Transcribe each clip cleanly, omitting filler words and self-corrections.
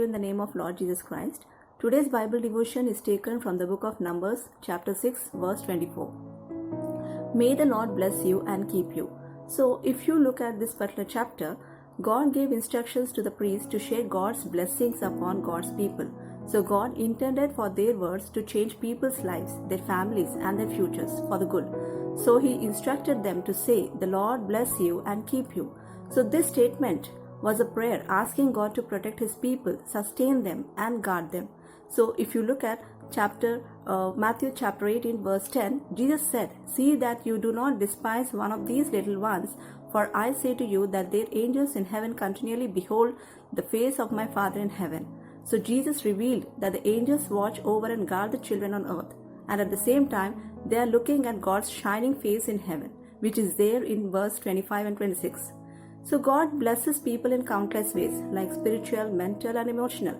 in the name of Lord Jesus Christ. Today's Bible devotion is taken from the book of Numbers, chapter 6, verse 24. May the Lord bless you and keep you. So, if you look at this particular chapter, God gave instructions to the priests to share God's blessings upon God's people. So, God intended for their words to change people's lives, their families, and their futures for the good. So, He instructed them to say, "The Lord bless you and keep you." So, this statement was a prayer asking God to protect His people, sustain them, and guard them. So, if you look at Matthew chapter 18 verse 10, Jesus said, "See that you do not despise one of these little ones, for I say to you that their angels in heaven continually behold the face of my Father in heaven." So Jesus revealed that the angels watch over and guard the children on earth, and at the same time they are looking at God's shining face in heaven, which is there in verse 25 and 26. So God blesses people in countless ways, like spiritual, mental, and emotional.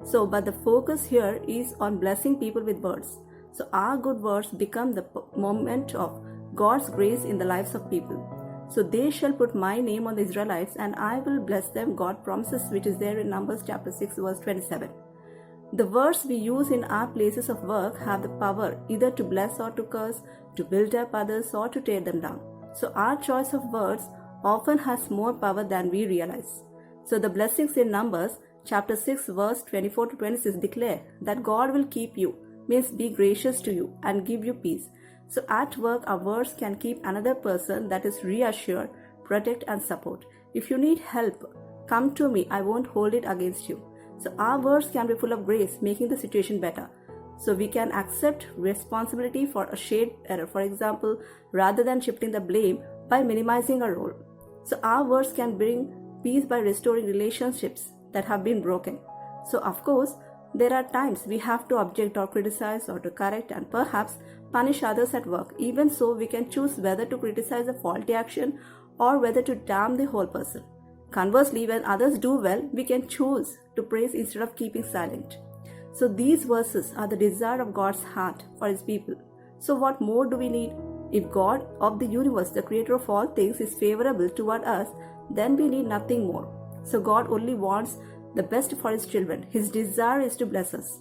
So, but the focus here is on blessing people with words. So our good words become the moment of God's grace in the lives of people. So they shall put my name on the Israelites, and I will bless them, God promises, which is there in Numbers chapter 6 verse 27. The words we use in our places of work have the power either to bless or to curse, to build up others or to tear them down. So our choice of words often has more power than we realize. So the blessings in Numbers chapter 6 verse 24 to 26 declare that God will keep you, means be gracious to you and give you peace. So at work, our words can keep another person, that is reassure, protect and support. If you need help, come to me, I won't hold it against you. So our words can be full of grace, making the situation better. So we can accept responsibility for a shared error, for example, rather than shifting the blame by minimizing a role. So our words can bring peace by restoring relationships that have been broken. So of course, there are times we have to object or criticize or to correct and perhaps punish others at work. Even so, we can choose whether to criticize a faulty action or whether to damn the whole person. Conversely, when others do well, we can choose to praise instead of keeping silent. So these verses are the desire of God's heart for His people. So what more do we need? If God of the universe, the creator of all things, is favorable toward us, then we need nothing more. So God only wants the best for His children. His desire is to bless us.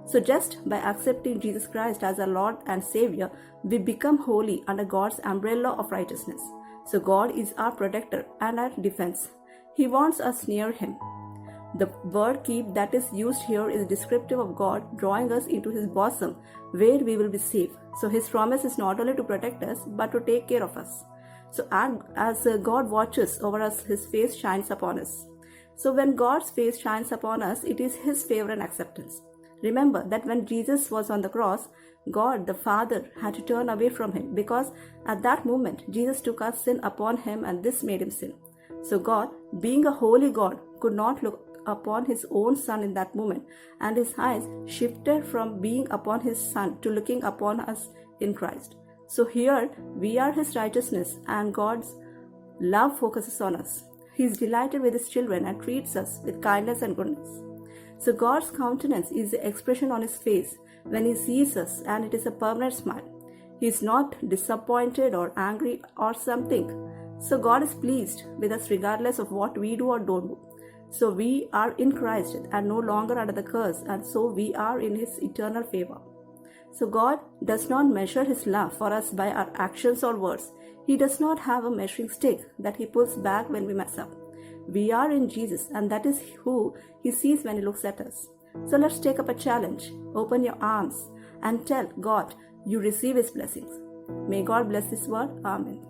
So just by accepting Jesus Christ as our Lord and Savior, we become holy under God's umbrella of righteousness. So God is our protector and our defense. He wants us near Him. The word keep that is used here is descriptive of God drawing us into His bosom where we will be safe. So His promise is not only to protect us but to take care of us. So as God watches over us, His face shines upon us. So when God's face shines upon us, it is His favor and acceptance. Remember that when Jesus was on the cross, God the Father had to turn away from Him because at that moment Jesus took our sin upon Him and this made Him sin. So God, being a holy God, could not look upon His own Son in that moment, and His eyes shifted from being upon His Son to looking upon us in Christ. So here we are His righteousness and God's love focuses on us. He is delighted with His children and treats us with kindness and goodness. So God's countenance is the expression on His face when He sees us, and it is a permanent smile. He is not disappointed or angry or something. So God is pleased with us regardless of what we do or don't do. So we are in Christ and no longer under the curse, and so we are in His eternal favor. So God does not measure His love for us by our actions or words. He does not have a measuring stick that He pulls back when we mess up. We are in Jesus, and that is who He sees when He looks at us. So let's take up a challenge. Open your arms and tell God you receive His blessings. May God bless this word. Amen.